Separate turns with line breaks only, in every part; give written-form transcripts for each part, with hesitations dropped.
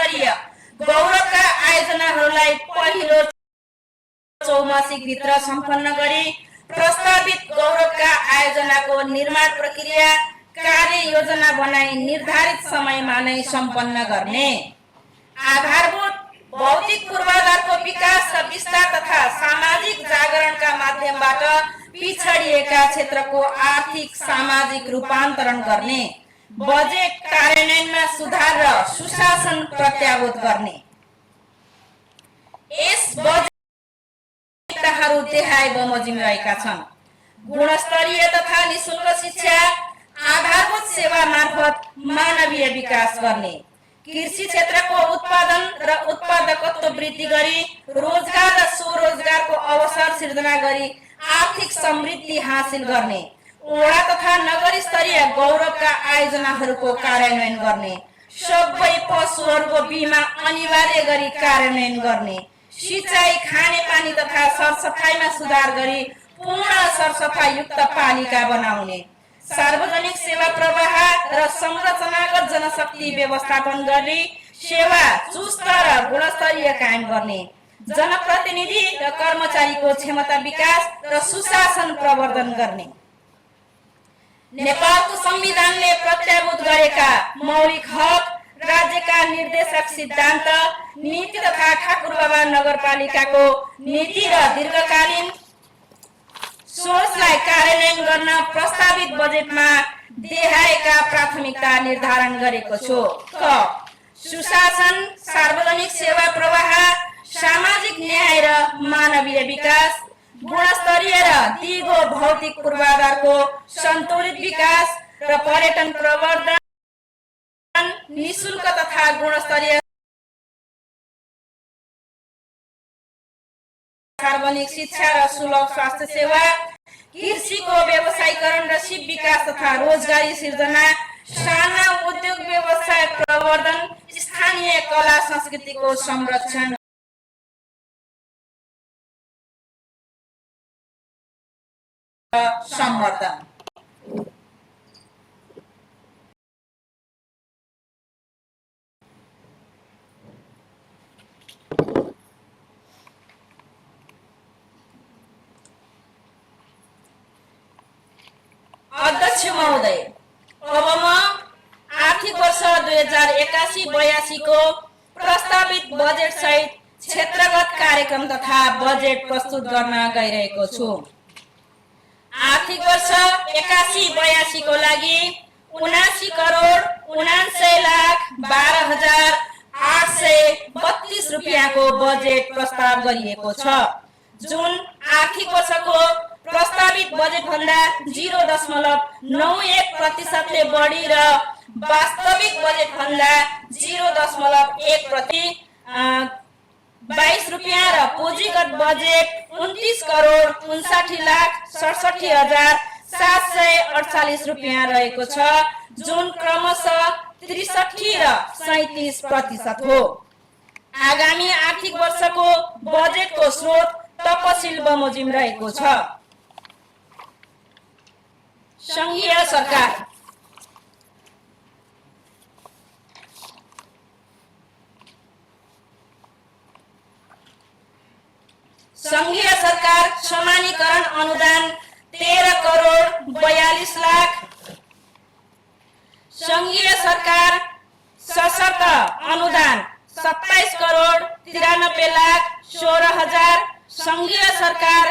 स्तरीय गौरवका आयोजनाहरूलाई पहिलो चौमासिक भित्र सम्पन्न गरी प्रस्तावित गौरवका आयोजनाको निर्माण प्रक्रिया कार्य योजना बनाई निर्धारित समयमा नै सम्पन्न गर्ने, आधारभूत भौतिक पूर्वाधारको विकास र विस्तार तथा सामाजिक जागरणका माध्यमबाट पिछडिएका क्षेत्रको आर्थिक सामाजिक रूपान्तरण गर्ने, बजेट कार्यान्वयनमा सुधार र सुशासन प्रत्याभूत गर्ने। यस बजेटहरू देहाय बमोजिम रहेका छन्। गुणस्तरीय तथा निःशुल्क शिक्षा, आधारभूत सेवा मार्फत मानवीय विकास गर्ने, कृषि क्षेत्रको उत्पादन र उत्पादकत्व वृद्धि गरी रोजगार र स्वरोजगारको अवसर सिर्जना गरी आर्थिक समृद्धि हासिल गर्ने, वडा तथा नगर स्तरीय गौरवका आयोजनाहरूको कार्यान्वयन गर्ने, सबै पशुहरूको बिमा अनिवार्य गरी कार्यान्वयन गर्ने, सिंचाई, खानेपानी तथा सरसफाइमा सुधार गरी पूर्ण सरसफाइयुक्त पालिका बनाउने, सार्वजनिक सेवा प्रवाह र संरचनागत जनशक्ति व्यवस्थापन गरी सेवा चुस्त र गुणस्तरीय कायम गर्ने, जनप्रतिनिधि र कर्मचारीको क्षमता विकास र सुशासन प्रवर्धन गर्ने। नेपालको संविधानले प्रत्याभूत गरेका मौलिक हक, राज्यका निर्देशक सिद्धान्त, नीति तथा ठाकुरबाबा नगरपालिकाको नीति र दीर्घकालीन सोचलाई कार्यान्वयन गर्न प्रस्तावित बजेटमा देहायका प्राथमिकता निर्धारण गरेको छु। क. सुशासन, सार्वजनिक सेवा प्रवाह, सामाजिक न्याय र मानवीय विकास, गुणस्तरीय र दिगो भौतिक पूर्वाधारको सन्तुलित विकास र पर्यटन प्रवर्धन, निःशुल्क तथा गुणस्तरीय सार्वजनिक शिक्षा र सुलभ स्वास्थ्य सेवा, कृषिको व्यवसायीकरण र सिप विकास तथा रोजगारी सिर्जना, साना उद्योग व्यवसाय प्रवर्धन, स्थानीय कला संस्कृतिको संरक्षण संवर्धन। अध्यक्ष महोदय, अब म आर्थिक वर्ष 2081-82 को प्रस्तावित बजेट सहित क्षेत्रगत कार्यक्रम तथा बजेट प्रस्तुत गर्न गइरहेको छु। आर्थिक वर्ष 81-82 को लागि 79,12,12,832 रुपैयाँको बजेट प्रस्ताव गरिएको छ, जुन आर्थिक वर्षको प्रस्तावित बजेट भन्दा 0.91% बढी र वास्तविक बजेट भन्दा 0.1% 22 रुपैयाँ र पुँजीगत बजेट 29,59,67,748 रुपैयाँ रहेको छ, जुन क्रमशः 63 र 37% हो। आगामी आर्थिक वर्षको बजेटको स्रोत तपसिल बमोजिम रहेको छ। संघीय सरकार समानीकरण अनुदान 13,42,00,000। संघीय सरकार सशर्त अनुदान 27,93,16,000। संघीय सरकार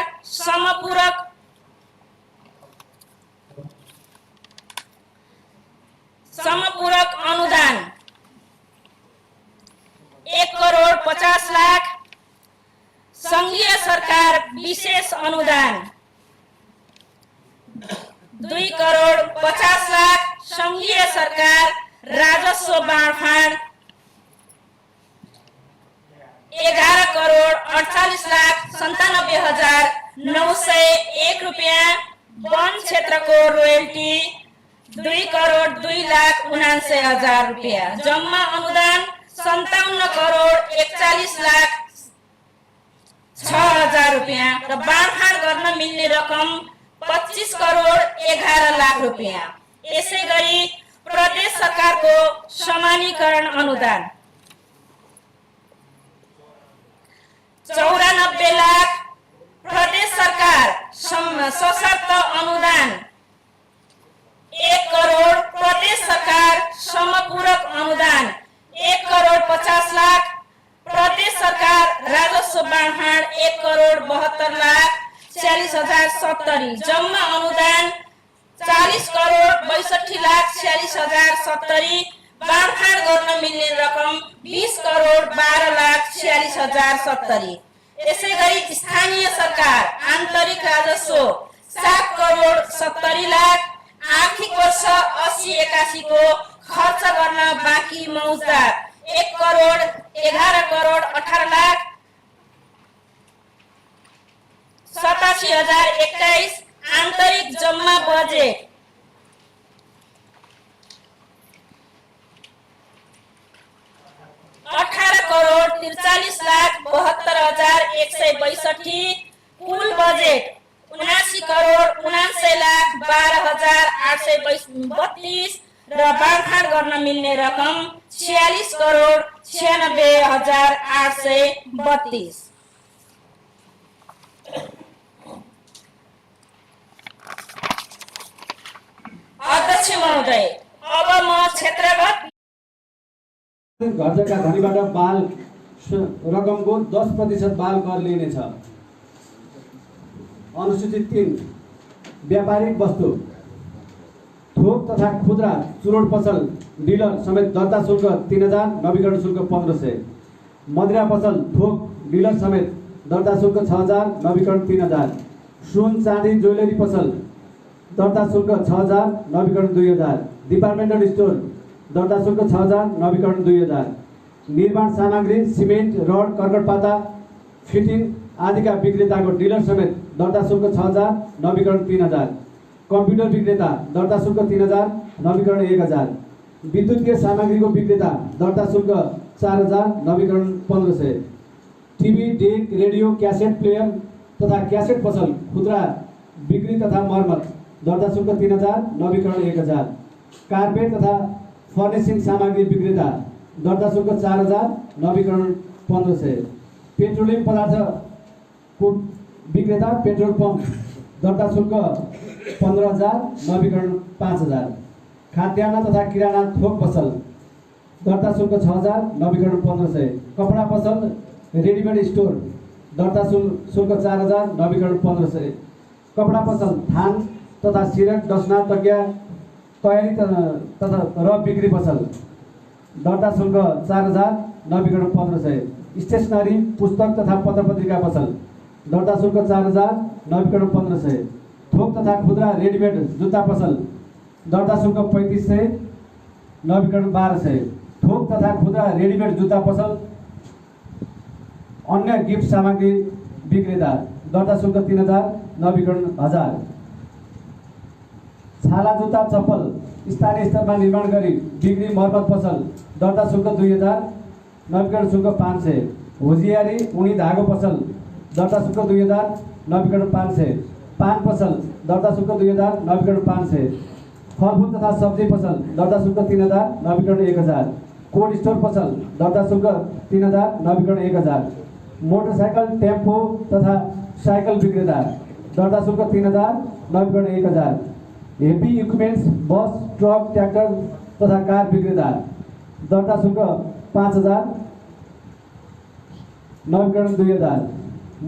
समपूरक अनुदान 1,50,00,000। संघीय सरकार विशेष अनुदान 2,50,00,000। संघीय सरकार राजस्व बाँडफाँड 11,48,97,901 रुपैयाँ। वन क्षेत्रको रोयल्टी 2,02,79,000 रुपैयाँ। जम्मा अनुदान 57,41,06,000 रुपैयाँ र बाँडफाँड गर्न मिल्ने रकम 25,11,00,000 रुपैयाँ। यसै गरी प्रदेश सरकारको समानीकरण अनुदान 94 लाख, प्रदेश सरकार सशर्त अनुदान 1 करोड, प्रदेश सरकार समपूरक अनुदान 1 करोड 50 लाख, प्रदेश सरकार राजस्व बाँडफाँड 1 करोड 72 लाख 40,070, जम्मा अनुदान 40 करोड 62 लाख 46,070, बाँडफाँड गर्न मिल्ने रकम 20 करोड 12 लाख 46,070। यसै गरी स्थानीय सरकार आन्तरिक राजस्व 7 करोड 70 लाख, आर्थिक वर्ष 80-81 को खर्च गर्न बाँकी मौजदार 1 करोड 11 करोड 18 लाख 87,021, आन्तरिक जम्मा बजेट 18 करोड 43 लाख 72,162, कुल बजेट 79 करोड 79 लाख 12,832 र बाँडफाँड गर्न मिल्ने रकम 46 करोड 96,832। अध्यक्ष महोदय, अब म क्षेत्रगत
घर जग्गा धनीबाट बाल रकमको 10% बाल कर लिनेछ। अनुसूचित 3 व्यापारिक वस्तु थोक तथा खुद्रा चुरोट पसल डिलर समेत दर्ता शुल्क 3,000, नवीकरण शुल्क 1,500। मदिरा पसल थोक डिलर समेत दर्ता शुल्क 6,000, नवीकरण 3,000। सुन चाँदी ज्वेलरी पसल दर्ता शुल्क 6,000, नवीकरण 2,000। डिपार्टमेन्टल स्टोर दर्ता शुल्क 6,000, नवीकरण 2,000। निर्माण सामग्री सिमेन्ट, रड, कर्कटपाता, फिटिङ आदिका विक्रेताको डिलर समेत दर्ता शुल्क 6,000, नवीकरण 3,000। कम्प्युटर विक्रेता दर्ता शुल्क 3,000, नवीकरण 1,000। विद्युतीय सामग्रीको विक्रेता दर्ता शुल्क 4,000, नवीकरण 1,500। TV, deck, radio, cassette player तथा क्यासेट पसल खुद्रा बिक्री तथा मर्मत दर्ता शुल्क 3,000, नवीकरण 1,000। कार्पेट तथा फर्निशिङ सामग्री विक्रेता दर्ता शुल्क 4,000, नवीकरण 1,500। पेट्रोलियम पदार्थको विक्रेता पेट्रोल पम्प दर्ता शुल्क 15,000, नवीकरण 5,000। खाद्यान्न तथा किराना थोक पसल दर्ता शुल्क 6,000, नवीकरण 1,500। कपडा पसल रेडीमेड स्टोर दर्ता शुल्क 4,000, नवीकरण 1,500। कपडा पसल थान तथा सिरक, डसना, तकिया तयारी तथा र बिक्री पसल दर्ता शुल्क 4,000, नवीकरण 1,500। स्टेसनरी, पुस्तक तथा पत्र पत्रिका पसल दर्ता शुल्क 4,000, नवीकरण 1,500। थोक तथा खुद्रा रेडीमेड जुत्ता पसल दर्ता शुल्क 3,500, नवीकरण 1,200। थोक तथा खुद्रा रेडीमेड जुत्ता पसल अन्य गिफ्ट सामग्री विक्रेता दर्ता शुल्क 3,000, नवीकरण 1,000। छाला जुत्ता चप्पल स्थानीय स्तरमा निर्माण गरी बिक्री मर्मत पसल दर्ता शुल्क 2,000, नवीकरण शुल्क 500। होजियारी उनी धागो पसल दर्ता शुल्क 2,000, नवीकरण 500। पान पसल दर्ता शुल्क 2,000, नवीकरण 500। फलफूल तथा सब्जी पसल दर्ता शुल्क 3,000, नवीकरण 1,000। कोल्ड स्टोर पसल दर्ता शुल्क 3,000, नवीकरण 1,000। मोटरसाइकल, टेम्पो तथा साइकल विक्रेता दर्ता शुल्क 3,000, नवीकरण 1,000। हेभी इक्विपमेन्ट्स बस, ट्रक, ट्र्याक्टर तथा कार विक्रेता दर्ता शुल्क 5,000, नवीकरण 2,000।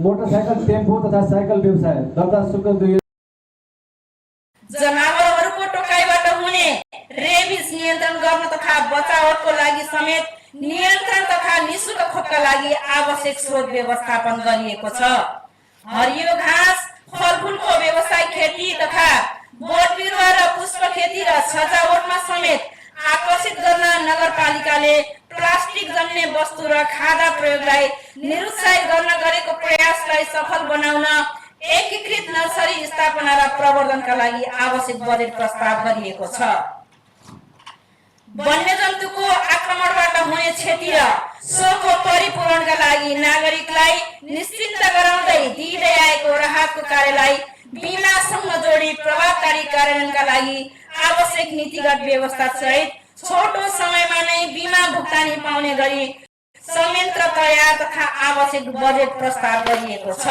मोटरसाइकल, टेम्पो तथा साइकल व्यवसाय दर्ता शुल्क 2,000।
जनावरहरूको टोकाइबाट हुने रेबिज नियन्त्रण गर्न तथा बचावको लागि समेत नियन्त्रण तथा निःशुल्क खोपका लागि आवश्यक स्रोत व्यवस्थापन गरिएको छ। हरियो घाँस, फलफुलको व्यवसाय, खेती तथा बोट बिरुवा र पुष्प खेती र सजावटमा समेत आकर्षित गर्न नगरपालिकाले प्लास्टिक जन्य वस्तु र खादा प्रयोगलाई निरुत्साहित गर्न गरेको प्रयासलाई सफल बनाउन एकीकृत नर्सरी स्थापना र प्रवर्धनका लागि आवश्यक बजेट प्रस्ताव गरिएको छ। वन्यजन्तुको आक्रमणबाट हुने क्षति र सोको परिपूरणका लागि नागरिकलाई निश्चिन्त गराउँदै दिँदै आएको राहतको कार्यलाई बीमासँग जोडी प्रभावकारी कार्यान्वयनका लागि आवश्यक नीतिगत व्यवस्था सहित छोटो समयमा नै बीमा भुक्तानी पाउने गरी संयन्त्र तयार तथा आवश्यक बजेट प्रस्ताव गरिएको छ।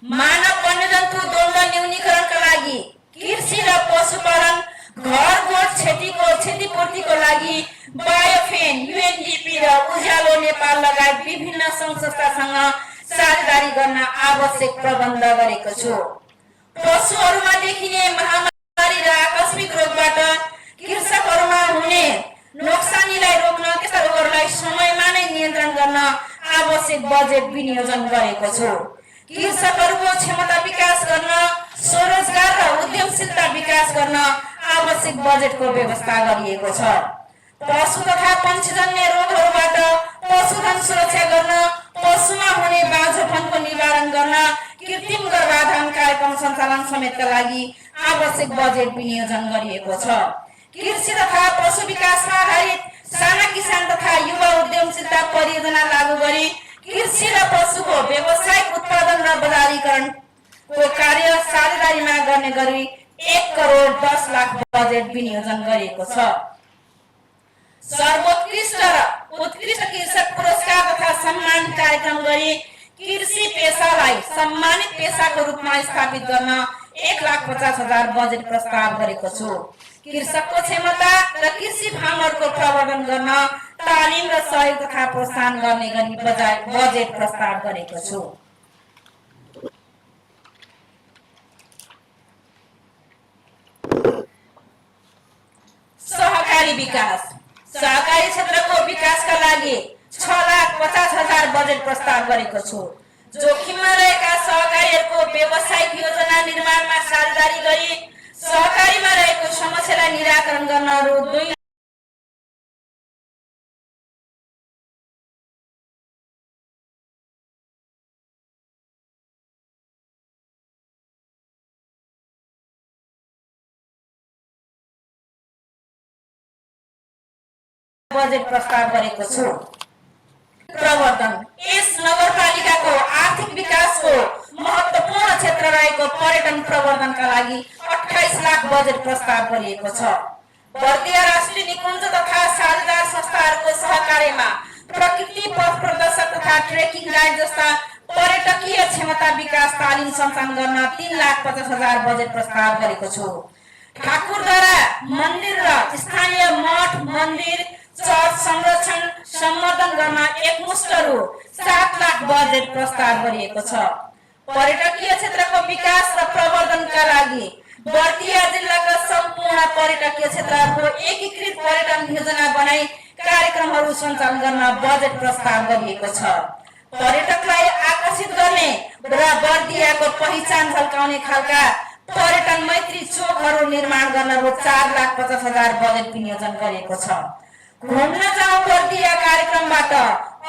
मानव वन्यजन्तु द्वन्द न्यूनीकरणका लागि कृषि र पशुपालन घर गोठ क्षतिपूर्तिको लागि बायोफेन, युएनडीपी र उज्यालो नेपाल लगायत विभिन्न सङ्घ संस्थासँग साझेदारी गर्न आवश्यक प्रबन्ध गरेको छु। पशुहरूमा देखिने महामारी र आकस्मिक रोगबाट कृषकहरूमा हुने नोक्सानीलाई रोक्न त्यस्ता रोगहरूलाई समयमा नै नियन्त्रण गर्न आवश्यक बजेट विनियोजन गरेको छु। कृषकहरूको क्षमता विकास गर्न, स्वरोजगार र उद्यमशीलता विकास गर्न आवश्यक बजेटको व्यवस्था गरिएको छ। पशु तथा पक्षीजन्य रोगहरूबाट पशुधन सुरक्षा गर्न, पशुमा हुने बाँझोपनको निवारण गर्न कृत्रिम गर्भाधान कार्यक्रम सञ्चालन समेतका लागि आवश्यक बजेट विनियोजन गरिएको छ। कृषि तथा पशु विकासमा आधारित साना किसान तथा युवा उद्यमशीलता परियोजना लागू गरी कृषि र पशुको व्यावसायिक उत्पादन र बजारीकरणको कार्य साझेदारीमा गर्ने गरी 1 करोड 10 लाख बजेट विनियोजन गरिएको छ। सर्वोत्कृष्ट र उत्कृष्ट कृषक पुरस्कार तथा सम्मान कार्यक्रम गरी कृषि पेशालाई सम्मानित पेशाको रूपमा स्थापित गर्न 1,50,000 बजेट प्रस्ताव गरेको छु। कृषकको क्षमता र कृषि फार्मरको प्रवर्धन गर्न तालिम र सहयोग तथा प्रोत्साहन गर्ने गरी बजेट प्रस्ताव गरेको छु। सहकारी विकास, सहकारी क्षेत्रको विकासका लागि 6,50,000 बजेट प्रस्ताव गरेको छु। जोखिममा रहेका सहकारीहरूको व्यावसायिक योजना निर्माणमा साझेदारी गरी सहकारीमा रहेको समस्यालाई निराकरण गर्न रु 2 बजेट प्रस्ताव गरेको छु। प्रवर्धन, यस नगरपालिकाको आर्थिक विकासको महत्त्वपूर्ण क्षेत्र रहेको पर्यटन प्रवर्धनका लागि 28 लाख बजेट प्रस्ताव गरिएको छ। बर्दिया राष्ट्रिय निकुञ्ज तथा साझेदार संस्थाहरूको सहकार्यमा प्रकृति पथ प्रदर्शक तथा ट्रेकिङ गाइड जस्ता पर्यटकीय क्षमता विकास तालिम सञ्चालन गर्न 3,50,000 बजेट प्रस्ताव गरेको छु। ठाकुरद्वारा मन्दिर र स्थानीय मठ मन्दिर चर्च संरक्षण सम्वर्धन गर्न एकमुष्ट रु 7 लाख बजेट प्रस्ताव गरिएको छ। पर्यटकीय क्षेत्रको विकास र प्रवर्धनका लागि बर्दिया जिल्लाका सम्पूर्ण पर्यटकीय क्षेत्रहरूको एकीकृत पर्यटन योजना बनाई कार्यक्रमहरू सञ्चालन गर्न बजेट प्रस्ताव गरिएको छ। पर्यटकलाई आकर्षित गर्ने र बर्दियाको पहिचान झल्काउने खालका पर्यटन मैत्री चोकहरू निर्माण गर्न रु 4,50,000 बजेट विनियोजन गरिएको छ। घुम्न जाउँ बर्दिया कार्यक्रमबाट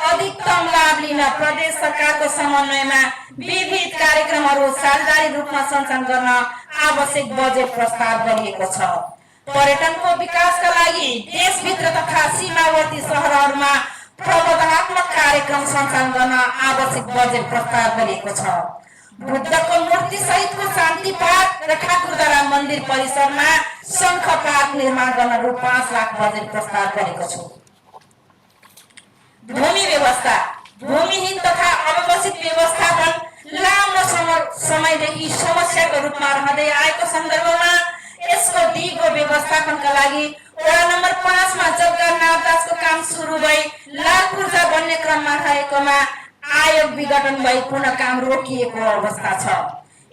अधिकतम लाभ लिन प्रदेश सरकारको समन्वयमा विविध कार्यक्रमहरू साझेदारी रूपमा सञ्चालन गर्न आवश्यक बजेट प्रस्ताव गरिएको छ। पर्यटनको विकासका लागि देशभित्र तथा सीमावर्ती सहरहरूमा प्रबोधनात्मक कार्यक्रम सञ्चालन गर्न आवश्यक बजेट प्रस्ताव गरिएको छ। बुद्धको मूर्ति सहितको शान्ति पार्क र ठाकुरद्वारा मन्दिर परिसरमा शङ्ख पार्क निर्माण गर्न रु 5 लाख बजेट प्रस्ताव गरेको छु। भूमि व्यवस्था, भूमिहीन तथा अव्यवस्थित व्यवस्थापन लामो समयदेखि समस्याको रूपमा रहँदै आएको सन्दर्भमा यसको दिगो व्यवस्थापनका लागि वडा नम्बर 5 मा जग्गा नापदासको काम सुरु भई लाल पूर्जा बन्ने क्रममा रहेकोमा आयोग विघटन भई पुनः काम रोकिएको अवस्था छ।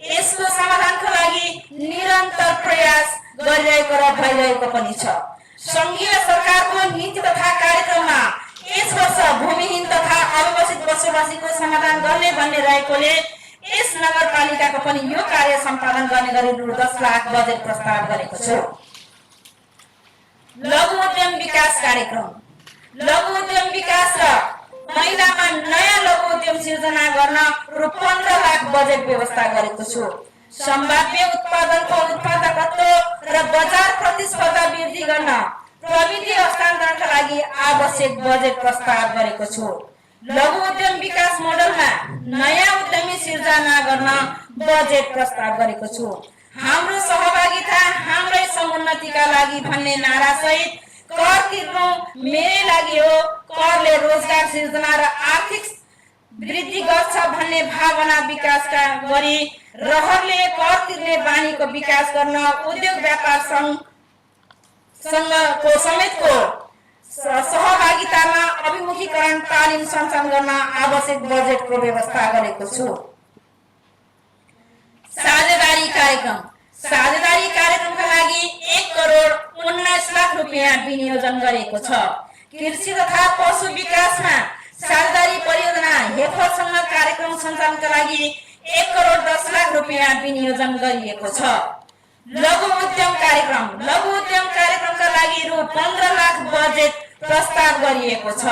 यसको समाधानको लागि निरन्तर प्रयास गरिरहेको र भइरहेको पनि छ। संघीय सरकारको नीति तथा कार्यक्रममा यस वर्ष भूमिहीन तथा अव्यवस्थित बसोबासीको समाधान गर्ने भन्ने रहेकोले यस नगरपालिकाको पनि यो कार्य सम्पादन गर्ने गरी रु 10 लाख बजेट प्रस्ताव गरेको छु। लघु उद्यम विकास कार्यक्रम, लघु उद्यम विकास र महिलामा नयाँ लघु उद्यम सिर्जना गर्न रु 15 लाख बजेट व्यवस्था गरेको छु। सम्भाव्य उत्पादनको उत्पादकत्व र बजार प्रतिस्पर्धा वृद्धि गर्न प्रविधि हस्तान्तरणका लागि आवश्यक बजेट प्रस्ताव गरेको छु। लघु उद्यम विकास मोडलमा नयाँ उद्यमी सिर्जना गर्न बजेट प्रस्ताव गरेको छु। हाम्रो सहभागिता हाम्रै समुन्नतिका लागि भन्ने नारा सहित कर तिर्नु मेरै लागि हो, करले सिर्जना र आर्थिक वृद्धि गर्छ भन्ने भावना विकासका गरी रहरले कर तिर्ने बानीको विकास गर्न उद्योग व्यापार सङ्घको समेतको सहभागितामा अभिमुखीकरण तालिम सञ्चालन गर्न आवश्यक बजेटको व्यवस्था गरेको छु। साझेदारी कार्यक्रमका लागि 1 करोड 19 लाख रुपियाँ विनियोजन गरेको छ। कृषि तथा पशु विकासमा साझेदारी परियोजना हेफरसँग कार्यक्रम सञ्चालनका लागि 1 करोड 10 लाख रुपियाँ विनियोजन गरिएको छ। लघु उद्यम कार्यक्रमका लागि रु 15 लाख बजेट प्रस्ताव गरिएको छ।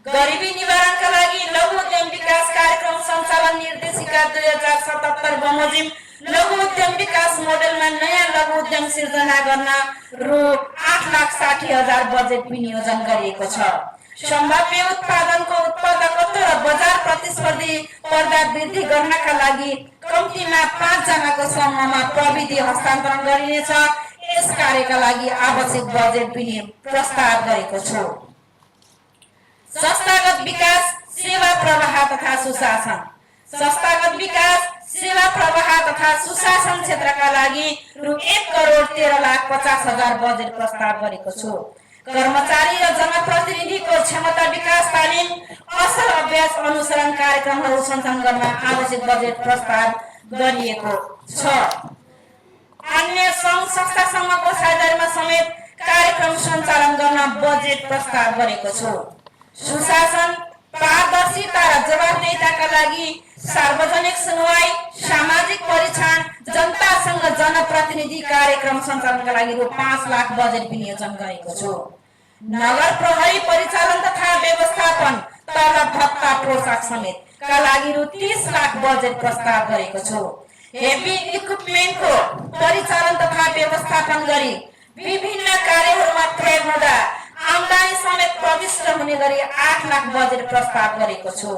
गरिबी निवारणका लागि लघु उद्यम विकास कार्यक्रम सञ्चालन निर्देशिका 2077 बमोजिम लघु उद्यम विकास मोडेलमा नयाँ लघु उद्यम सिर्जना गर्न रु 8,60,000 बजेट विनियोजन गरिएको छ। सम्भाव्य उत्पादनको उत्पादकत्व र बजार प्रतिस्पर्धा वृद्धि गर्नका लागि कम्तीमा 5 जनाको समूहमा प्रविधि हस्तान्तरण गरिनेछ। यस कार्यका लागि आवश्यक बजेट प्रस्ताव गरेको छु। संस्थागत विकास सेवा प्रवाह तथा सुशासन क्षेत्रका लागि रु 1 करोड 13,50,000 बजेट प्रस्ताव गरेको छु। कर्मचारी र जनप्रतिनिधिको क्षमता विकास तालिम असल अभ्यास अनुसरण कार्यक्रमहरू सञ्चालन गर्न आवश्यक बजेट प्रस्ताव गरिएको छ। अन्य सङ्घ संस्थासँगको साझेदारीमा समेत कार्यक्रम सञ्चालन गर्न बजेट प्रस्ताव गरेको छु। सुशासन, पारदर्शिता र जवाबदेहिताका लागि सार्वजनिक सुनवाई, सामाजिक परीक्षण, जनतासँग जनप्रतिनिधि कार्यक्रम सञ्चालनका लागि रु 5 लाख बजेट विनियोजन गरेको छु। नगर प्रहरी परिचालन तथा व्यवस्थापन, तलब भत्ता पोशाक समेत का लागि रु 30 लाख बजेट प्रस्ताव गरेको छु। हेभी इक्विपमेन्टको परिचालन तथा व्यवस्थापन गरी विभिन्न कार्यहरूमा प्रयोग हुँदा आम्दानी समेत प्रविष्ट हुने गरी 8 लाख बजेट प्रस्ताव गरेको छु।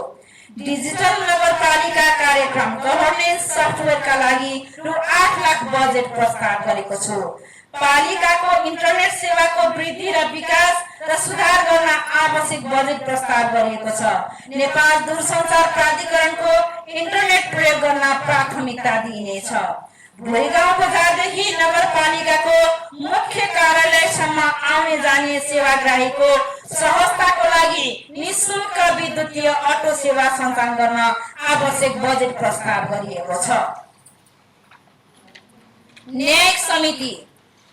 डिजिटल नगरपालिका कार्यक्रम गभर्नेन्स सफ्टवेयरका लागि रु 8 लाख बजेट प्रस्ताव गरेको छु। पालिकाको इन्टरनेट सेवाको वृद्धि र विकास र सुधार गर्न आवश्यक बजेट प्रस्ताव गरिएको छ। नेपाल दूरसञ्चार प्राधिकरणको इन्टरनेट प्रयोग गर्न प्राथमिकता दिइनेछ। भोइगाउँ बजारदेखि नगरपालिकाको मुख्य कार्यालयसम्म आउने जाने सेवाग्राहीको सहजताको लागि निःशुल्क विद्युतीय अटो सेवा सञ्चालन गर्न आवश्यक बजेट प्रस्ताव गरिएको छ।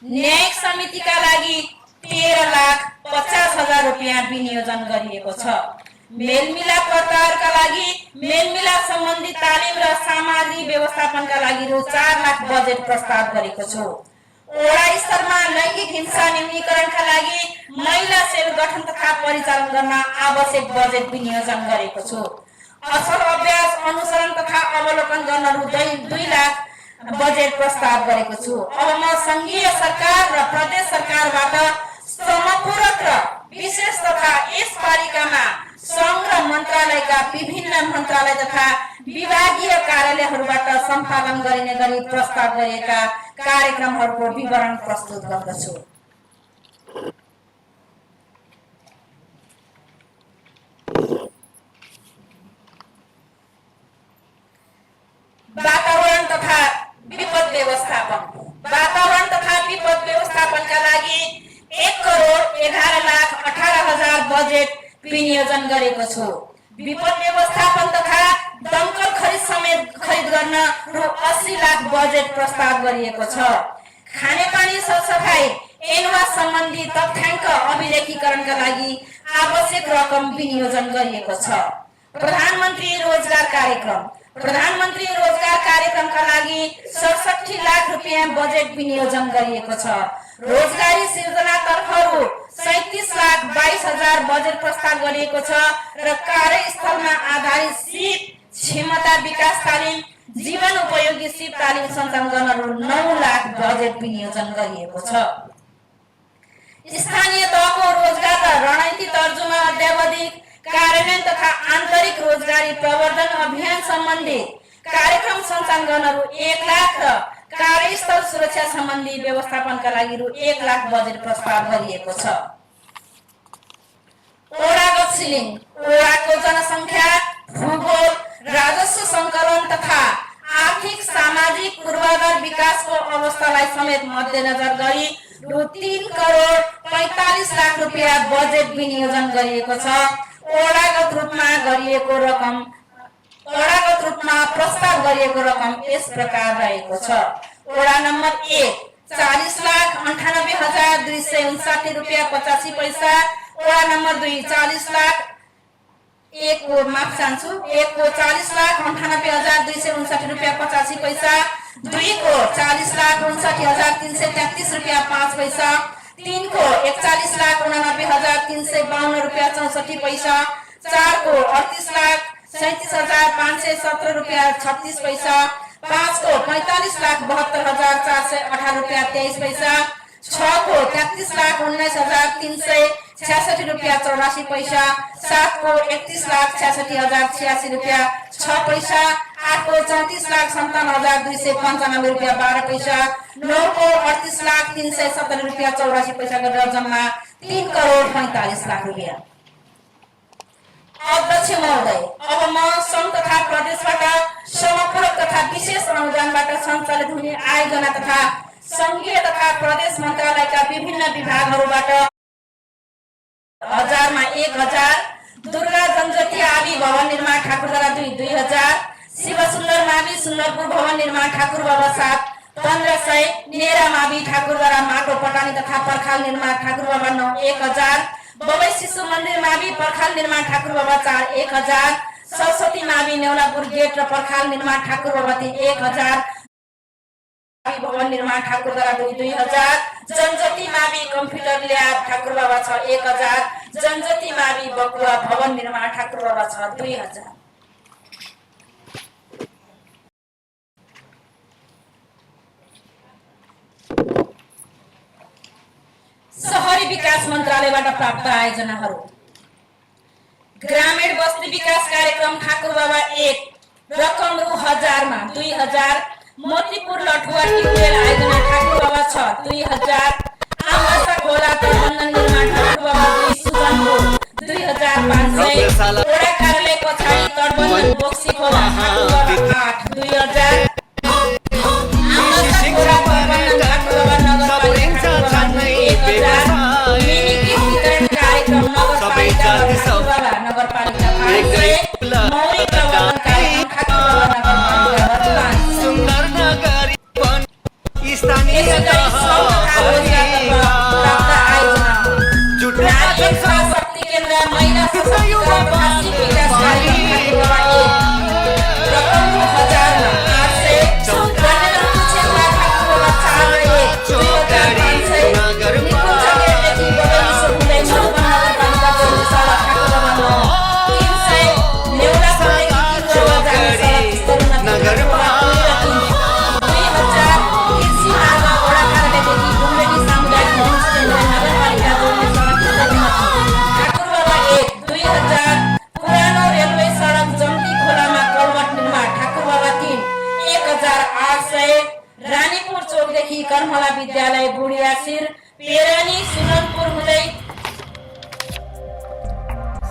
न्यायिक समितिका लागि 13,50,000 रुपियाँ विनियोजन गरिएको छ। मेलमिलापकर्ताहरूका लागि मेलमिलाप सम्बन्धी तालिम र सामाजिक व्यवस्थापनका लागि रु 4 लाख बजेट प्रस्ताव गरेको छु। वडा स्तरमा लैङ्गिक हिंसा न्यूनीकरणका लागि महिला सेल गठन तथा परिचालन गर्न आवश्यक बजेट विनियोजन गरेको छु। असल अभ्यास अनुसरण तथा अवलोकन गर्न रु 2 लाख बजेट प्रस्ताव गरेको छु। अब म संघीय सरकार र प्रदेश सरकारबाट समपूरक र विशेष तथा यस पालिकामा सङ्घ र मन्त्रालयका विभिन्न मन्त्रालय तथा विभागीय कार्यालयहरूबाट सम्पादन गरिने गरी प्रस्ताव गरिएका कार्यक्रमहरूको विवरण प्रस्तुत गर्दछु। वातावरण तथा विपद व्यवस्थापनका लागि 1 करोड 11,18,000 बजेट विनियोजन गरेको छु। विपद व्यवस्थापन तथा दमकल खरिद गर्न रु 80 लाख बजेट प्रस्ताव गरिएको छ। खानेपानी सरसफाई एनुवा सम्बन्धी तथ्याङ्क अभिलेखीकरणका लागि आवश्यक रकम विनियोजन गरिएको छ। प्रधानमन्त्री रोजगार कार्यक्रमका लागि 67 लाख रुपियाँ बजेट विनियोजन गरिएको छ। रोजगारी सिर्जनातर्फ रु 37,22,000 बजेट प्रस्ताव गरिएको छ र कार्यस्थलमा आधारित सिप क्षमता विकास तालिम, जीवन उपयोगी सिप तालिम सञ्चालन गर्न रु 9 लाख बजेट विनियोजन गरिएको छ। स्थानीय तहको रोजगार र रणनीति तर्जुमा अध्यावधि कार्यान्वयन तथा आन्तरिक रोजगारी प्रवर्धन अभियान सम्बन्धी कार्यक्रम सञ्चालन गर्न रु 1 लाख र कार्यस्थल सुरक्षा सम्बन्धी व्यवस्थापनका लागि रु 1 लाख बजेट प्रस्ताव गरिएको छ। ओडाको जनसङ्ख्या, भूगोल, राजस्व सङ्कलन तथा आर्थिक सामाजिक पूर्वाधार विकासको अवस्थालाई समेत मध्यनजर गरी रु 3 करोड 45 लाख रुपियाँ बजेट विनियोजन गरिएको छ। ओडागत रूपमा प्रस्ताव गरिएको रकम यस प्रकार रहेको छ। ओडा नम्बर 1 40,98,259 रुपियाँ 85 पैसा। ओडा नम्बर 2 1 को 40,98,259 रुपियाँ 85 पैसा। 2 को 40,59,333 रुपियाँ 5 पैसा। 3 को 41,89,352 रुपियाँ 64 पैसा। 4 को 38,37,517 रुपियाँ 36 पैसा। 5 को 45,72,418 रुपियाँ 23 पैसा। 6 को 33,19,366 रुपियाँ 84 पैसा। 7 को 31,66,086 रुपियाँ 6 पैसा। 8 को 34,57,295 रुपियाँ 12 पैसा। 9 को 38,370 रुपियाँ 84 पैसा गरेर जम्मा 3 करोड 45 लाख रुपियाँ। अध्यक्ष महोदय, अब म सङ्घ तथा प्रदेशबाट समपूरक तथा विशेष अनुदानबाट सञ्चालित हुने आयोजना तथा सङ्घीय तथा प्रदेश मन्त्रालयका विभिन्न विभागहरूबाट 1000 दुर्गा जनज्योति आदि भवन निर्माण ठाकुरद्वारा 2000, शिव सुन्दर मावि सुन्दरपुर भवन निर्माण ठाकुर बाबा 7 1500, नेरा मावि ठाकुरद्वारा माटो पटानी तथा पर्खाल निर्माण ठाकुर बाबा 9 1000, बबै शिशु मन्दिर मावि पर्खाल निर्माण ठाकुर बाबा 4 1000, सरस्वती मावि नेउलापुर गेट र पर्खाल निर्माण ठाकुर बाबा 3 1000, भवन निर्माण ठाकुरद्वारा 2000, जनज्योति मावि कम्प्युटर ल्याब ठाकुर बाबा 6 1000, जनज्योति मावि बकुवा भवन निर्माण ठाकुर बाबा 6 2000। शहरी विकास मन्त्रालयबाट प्राप्त आयोजनाहरू: ग्रामीण बस्ती विकास कार्यक्रम ठाकुर बाबा 1 रकम रु 1000 मा 2000, मोतीपुर लठुवा ट्युबवेल आयोजना ठाकुर बाबा 6 2000, आमासा खोला तटबन्ध निर्माण ठाकुर बाबा 2 सुजनपुर 2500, ओडा कार्यालय पछाडि तटबन्ध बोक्सी खोला ठाकुर बाबा 8 2000, आमासा खोला तटबन्ध ठाकुर बाबा नगरपालिका ठाकुर बाबा 1000, मिनी किट वितरण कार्यक्रम नगरपालिका ठाकुर बाबा नगरपालिका 500, मौलिक प्रबन्धन कार्यक्रम ठाकुर बाबा नगरपालिका 500। स्थानीय शक्ति केन्द्र महिला सशक्तिकरण भाषी विकास कार्यक्रम ठाकुर बाबा 1 रकम 1000 मा 800, वन्यजन्तु क्षेत्र ठाकुर बाबा 4 2500, निकुञ्ज गेटदेखि बगैँचा हुँदै मधुबन नगरपालिका जोड्ने सडक ठाकुर बाबा 300, नेउलापुरदेखि तिनचौर जाने सडक विस्तार उन्नति ठाकुर बाबा 2000, कृषि मार्ग ओडा कार्यालयदेखि डुम्रेनी सामुदायिक होमस्टे नगरपालिका जोड्ने सडक विस्तार उन्नति ठाकुर बाबा 1 2000, पुरानो रेलवे सडक जम्ती खोलामा कलवट निर्माण ठाकुर बाबा 3 1800, रानीपुर चोकदेखि कर्मला विद्यालय बुढियासिर पेरानी सुननपुर हुँदै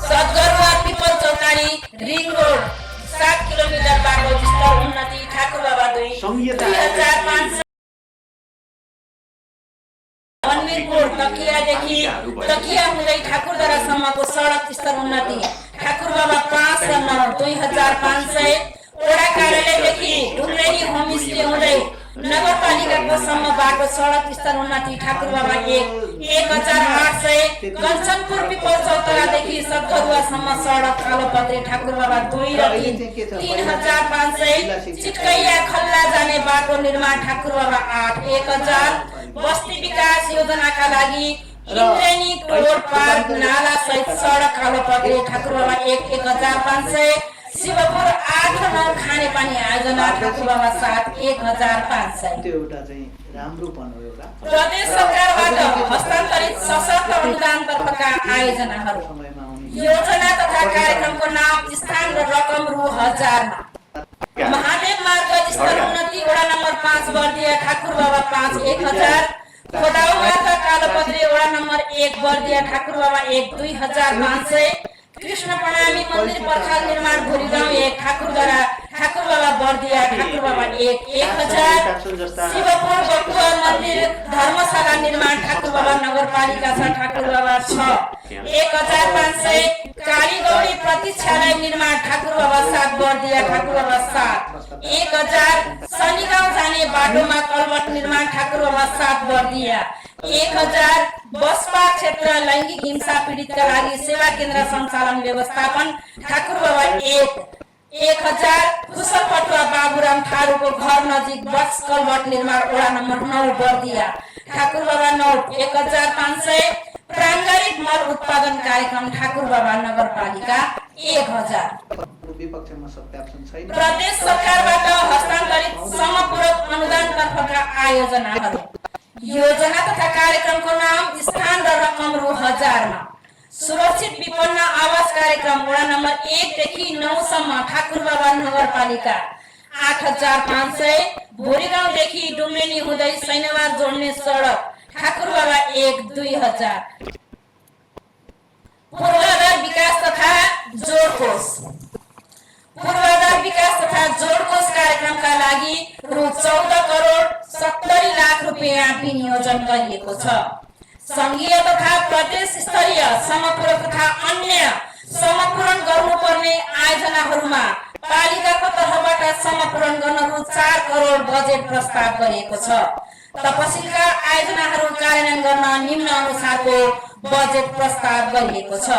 सदगरुवा पिपल चौतारी रिङ रोड 7 किलोमिटर बाटो विस्तार उन्नति ठाकुर बाबा 2 2500, वनवीरपुर तकिया हुँदै ठाकुरद्वारासम्मको सडक विस्तार उन्नति ठाकुर बाबा 5 र 9 2500, ओडा कार्यालयदेखि डुम्रेनी होमस्टे हुँदै नगरपालिकाको सम्म बाटो सडक विस्तार उन्नति ठाकुर बाबा 1 1800, कञ्चनपुर पिपल चौतारादेखि सदगरुवासम्म सडक कालोपत्रे ठाकुर बाबा 2 र 3 3500, चिटकैया खल्ला जाने बाटो निर्माण ठाकुर बाबा 8 1000, बस्ती विकास योजनाका लागि इन्द्रेणी टोल पार्क नाला सहित सडक कालोपत्रे ठाकुर बाबा 1 1500, शिवपुर 8 र 9 खाने पानी आयोजना ठाकुर बाबा 7 1500।
त्यो एउटा चाहिँ राम्रो भन्नु एउटा
प्रदेश सरकारबाट हस्तान्तरित सशक्त अनुदानतर्फका आयोजनाहरू: योजना तथा कार्यक्रमको नाम, स्थान र रकम रु 1000 मा: महादेव मार्ग विस्तार उन्नति ओडा नम्बर 5 बर्दिया ठाकुर बाबा 5 1000, खोदाउ मार्ग कालोपत्रे ओडा नम्बर 1 बर्दिया ठाकुर बाबा 1 2500, कृष्ण प्रणाली मंदिर पर्खाल निर्माण भोरी गाउँ 1 ठाकुरद्वारा ठाकुर बाबा बर्दिया ठाकुर बाबा 1000 शिवपुर बटुवा मन्दिर धर्मशाला निर्माण ठाकुर बाबा नगरपालिका 6 ठाकुर बाबा 6 1500 कालीगौरी प्रतीक्षालय निर्माण ठाकुर बाबा 7 बर्दिया ठाकुर बाबा 7 1000 शनिगाउँ जाने बाटोमा कलवट निर्माण ठाकुर बाबा 7 बर्दिया 1000 बसपा क्षेत्र लैंगिक हिंसा पीडितका लागि सेवा केन्द्र सञ्चालन व्यवस्थापन ठाकुर बाबा 1000 कुशल पटुवा बाबुराम थारूको घर नजिक बस कलवट निर्माण वडा नम्बर 9 बर्दिया ठाकुर बाबा 9 1500 प्राङ्गारिक मल उत्पादन कार्यक्रम ठाकुर बाबा नगरपालिका 1000
विपक्षमा सत्यापन छैन।
प्रदेश सरकारबाट हस्तान्तरित समपूरक अनुदान तर्फका आयोजनाहरू योजना तथा कार्यक्रमको नाम स्थान र रकम रु 1000 मा सुरक्षित विपन्न आवास कार्यक्रम वडा नम्बर 1 देखि 9 सम्म ठाकुर बाबा नगरपालिका 8500 भोरीगाउँ देखि डुम्रेनी हुँदै सैनवार जोड्ने सडक ठाकुर बाबा 2000 पूर्वाधार विकास तथा जोडकोष पूर्वाधार विकास तथा जोडकोष कार्यक्रमका लागि रु 14 करोड 70 लाख रुपैयाँ विनियोजन गरिएको छ। संघीय तथा प्रदेश स्तरीय समपूरक तथा अन्य समपूरण गर्नुपर्ने आयोजनाहरूमा पालिकाको तर्फबाट समपूरण गर्न रु 4 करोड बजेट प्रस्ताव गरिएको छ। तपसिलका आयोजनाहरू कार्यान्वयन गर्न निम्न अनुसारको बजेट प्रस्ताव गरिएको छ।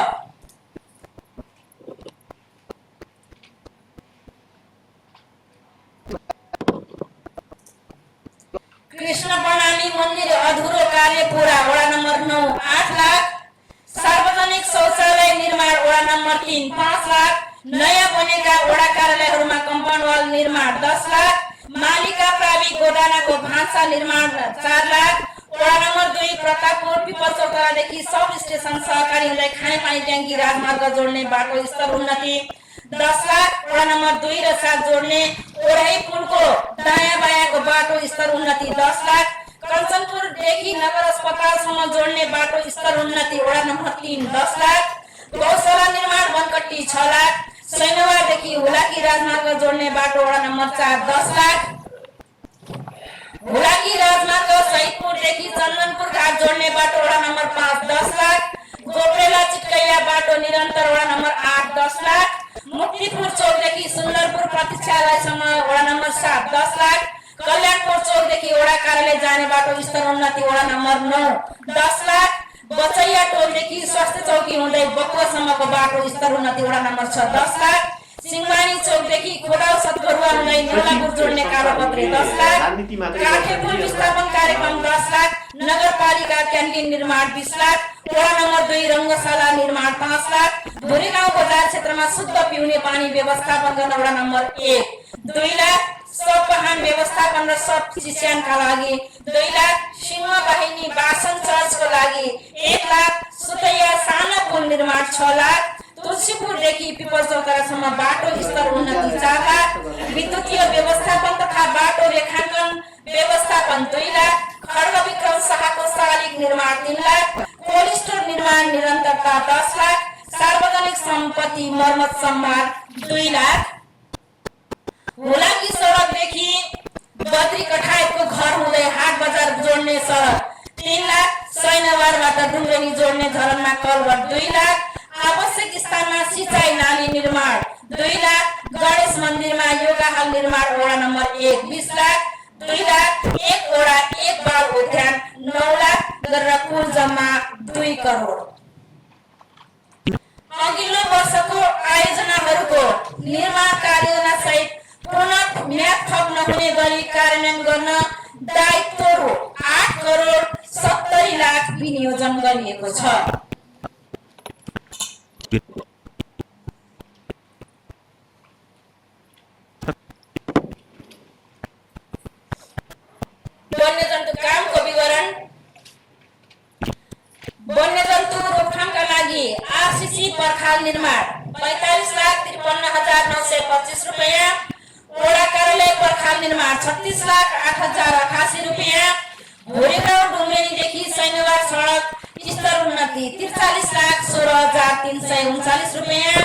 कृष्ण प्रणाली मन्दिर अधुरो कार्य पूरा वडा नम्बर 9 8 लाख सार्वजनिक शौचालय निर्माण वडा नम्बर 3 5 लाख नयाँ बनेका वडा कार्यालयहरूमा कम्पाउन्ड वाल निर्माण 10 लाख मालिका प्रावि गोदानाको भान्सा निर्माण 4 लाख वडा नम्बर 2 प्रतापपुर पिपल चौतारादेखि सब स्टेसन सहकारी हुँदै खानेपानी ट्याङ्की राजमार्ग जोड्ने बाटो स्तर उन्नति 10 लाख वडा नम्बर 2 र 7 जोड्ने ओढाई पुलको दायाँ बायाँको बाटो स्तर उन्नति 10 लाख कञ्चनपुर देखि नगर अस्पतालसम्म जोड्ने बाटो स्तर उन्नति वडा नम्बर 3 10 लाख गौशाला निर्माण बनकट्टी 6 लाख सैनवारदेखि हुलाकी राजमार्ग जोड्ने बाटो वडा नम्बर 4 10 लाख हुलाकी राजमार्ग सहिदपुरदेखि चन्दनपुर घाट जोड्ने बाटो वडा नम्बर 5 10 लाख गोब्रेला चिटकैया बाटो निरन्तर वडा नम्बर 8 10 लाख मुक्तिपुर चौकदेखि सुन्दरपुर प्रतीक्षालयसम्म वडा नम्बर 7 10 लाख कल्याणपुर चौकदेखि वडा कार्यालय जाने बाटो स्तर उन्नति वडा नम्बर 9 10 लाख बचैया टोलदेखि स्वास्थ्य चौकी हुँदै बकुवासम्मको बाटो स्तर उन्नति वडा नम्बर 6 10 लाख सिंहमानी चौकदेखि खोटाल सतगरुवा हुँदै नौलापुर जोड्ने कालोपत्रे 10 लाख काठेपुल विस्थापन कार्यक्रम 10 लाख नगरपालिका क्यान्टिन निर्माण 20 लाख वडा नम्बर 2 रङ्गशाला निर्माण 5 लाख भोरीगाउँ बजार क्षेत्रमा शुद्ध पिउने पानी व्यवस्थापन गर्न वडा नम्बर 1 2 लाख सब वाहन व्यवस्थापन र सब चिस्यानका लागि 2 लाख सिंहवाहिनी बासन चर्चको लागि 1 लाख सुतैया सानो पुल निर्माण 6 लाख तुलसीपुरदेखि पिपल चौतारासम्म बाटो स्तर उन्नति 4 लाख विद्युतीय व्यवस्थापन तथा बाटो रेखाङ्कन व्यवस्थापन 2 लाख खड्ग विक्रम शाहको शालिग निर्माण 3 लाख कोल्ड स्टोर निर्माण निरन्तरता 10 लाख सार्वजनिक सम्पत्ति मर्मत सम्भार 2 लाख हुलाकी सडकदेखि बद्री कठायतको घर हुँदै हाट बजार जोड्ने सडक 3 लाख सैनवारबाट डुम्रेनी जोड्ने झरनमा कलवट 2 लाख आवश्यक स्थानमा सिंचाई नाली निर्माण 2 लाख गणेश मन्दिरमा योगा हल निर्माण वडा नम्बर 1 20 लाख 2 लाख एक वडा एक बाल उद्यान 9 लाख गरेर कुल जम्मा 2 करोड। अघिल्लो वर्षको आयोजनाहरूको निर्माण कार्ययोजना सहित पुनः म्याद थप नहुने गरी कार्यान्वयन गर्न दायित्व रु 8 करोड 70 लाख विनियोजन गरिएको छ। वन्यजन्तु कामको विवरण वन्यजन्तु रोकथामका लागि आरसीसी पर्खाल निर्माण 45,53,925 रुपैयाँ वडा कार्यालय पर्खाल निर्माण 36,08,088 रुपैयाँ भोरीगाउँ डुम्रेनीदेखि सैनवार सडक स्तर उन्नति 43,16,339 रुपैयाँ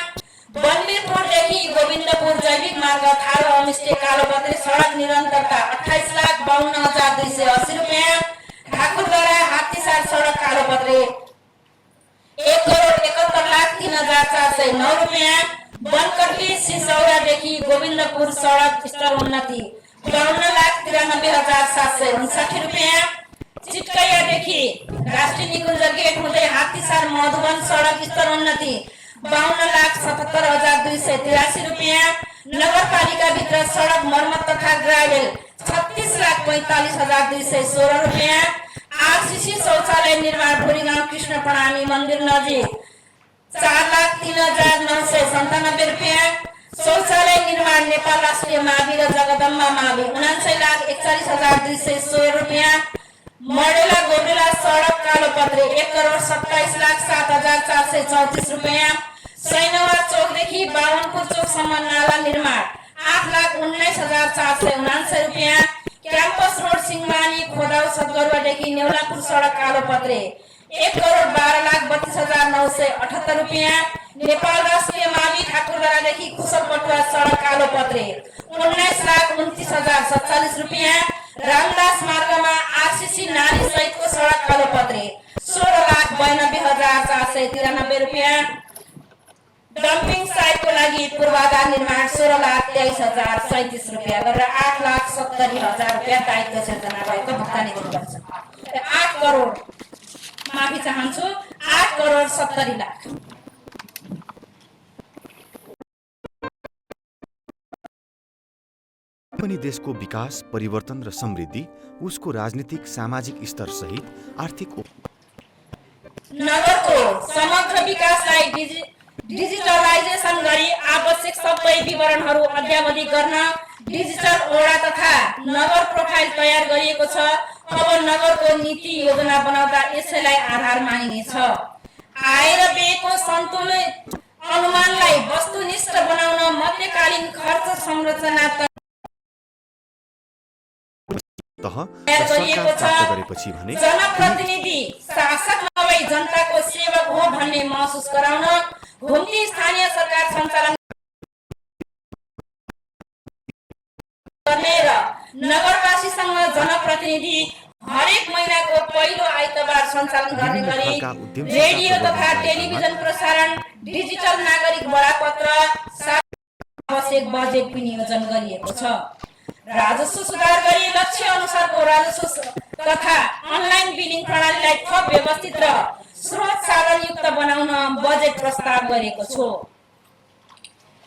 राजमार्ग थारू होमस्टे कालोपत्री सडक निरन्तरता 28,52,280 रुपैयाँ। ठाकुरद्वारा हात्तीसार सडक कालोपत्री 1,71,03,409 रुपैयाँ। बनकटली सिसौरादेखि गोविन्दपुर सडक स्तरोन्नति 52,93,759 रुपैयाँ। चिटकैयादेखि राष्ट्रिय निकुञ्ज गेट हुँदै हात्तीसार मधुबन सडक स्तरोन्नति 52,77,283 रुपैयाँ। नगरपालिका भित्र सडक मर्मत तथा ग्राभेल 36,45,216 रुपैयाँ। आरसीसी शौचालय निर्माण भुरीगाउँ कृष्ण प्रणामी मन्दिर नजिक 4,03,997 रुपैयाँ। शौचालय निर्माण नेपाल राष्ट्रिय मावि र जगदम्बा मावि 49,41,216 रुपैयाँ। मडेला गोडेला सडक कालोपत्री 1,27,07,434 रुपैयाँ। सैनवा चोकदेखि बावनपुर चोकसम्म नाला निर्माण 8,19,479 रुपैयाँ। क्याम्पस रोड सिंहमानी खोदाउ सतगरुवादेखि नेउलापुर सडक कालोपत्री 1,12,32,978 रुपैयाँ। नेपाल राष्ट्रिय मावि ठाकुरद्वारादेखि कुशलपटुवा सडक कालोपत्री 19,29,047 रुपैयाँ। रामदास मार्गमा आरसीसी नाली सहितको सडक कालोपत्री 16,92,493 रुपैयाँ। डम्पिङ साइटको लागि पूर्वाधार निर्माण 16,23,037 रुपैयाँ गरेर 8,70,000 रुपैयाँ दायित्व सिर्जना भएको भुक्तानी गर्नुपर्छ। 8 करोड माफी चाहन्छु 8,70,00,000।
पनि देशको विकास, परिवर्तन र समृद्धि उसको राजनीतिक सामाजिक स्तर सहित आर्थिक
नगरको समग्र विकासलाई डिजिटलाइजेसन गरी आवश्यक सबै विवरणहरू अद्यावधि गर्न डिजिटल ओडा तथा नगर प्रोफाइल तयार गरिएको छ। अब नगरको नीति योजना बनाउँदा यसैलाई आधार मानिनेछ। आय र व्ययको सन्तुलित अनुमानलाई वस्तुनिष्ठ बनाउन मध्यकालीन खर्च संरचना तयार गरिएको छ। जनप्रतिनिधि शासक नभई जनताको सेवक हो भन्ने महसुस गराउन घुम्ती स्थानीय सरकार सञ्चालन गर्ने र नगरवासीसँग जनप्रतिनिधि हरेक महिनाको पहिलो आइतबार सञ्चालन गर्ने गरी रेडियो तथा टेलिभिजन प्रसारण, डिजिटल नागरिक बडापत्र, आवश्यक बजेट विनियोजन गरिएको छ। राजस्व सुधार गरी लक्ष्य अनुसारको राजस्व तथा अनलाइन बिलिङ प्रणालीलाई थप व्यवस्थित र स्रोत साधनयुक्त बनाउन बजेट प्रस्ताव गरेको छु।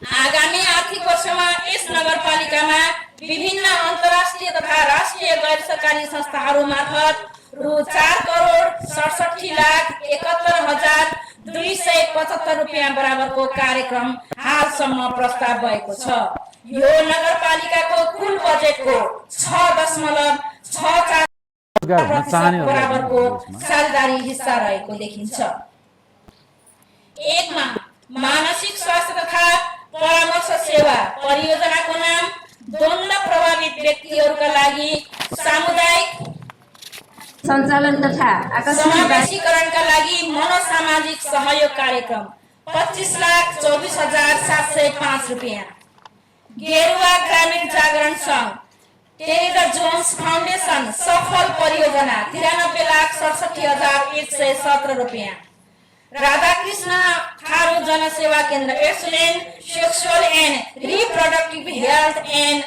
आगामी आर्थिक वर्षमा यस नगरपालिकामा विभिन्न अन्तर्राष्ट्रिय तथा राष्ट्रिय गैर सरकारी संस्थाहरू मार्फत रु 4,67,71,275 रुपैयाँ बराबरको कार्यक्रम हालसम्म प्रस्ताव भएको छ। यो नगरपालिकाको कुल बजेटको 6.64% बराबरको साझेदारी हिस्सा रहेको देखिन्छ। 1 मा मानसिक स्वास्थ्य तथा परामर्श सेवा परियोजनाको नाम द्वन्द्व प्रभावित व्यक्तिहरूका लागि सामुदायिक सञ्चालन तथा समावेशीकरणका लागि मनोसामाजिक सहयोग कार्यक्रम 25,24,705 रुपैयाँ। गेरुवा ग्रामीण जागरण सङ्घ टेरेजा जोन्स फाउन्डेसन सफल परियोजना 93,67,117 रुपैयाँ। राधाकृष्ण थारू जनसेवा केन्द्र एड्सल्यान्ड sexual and reproductive health and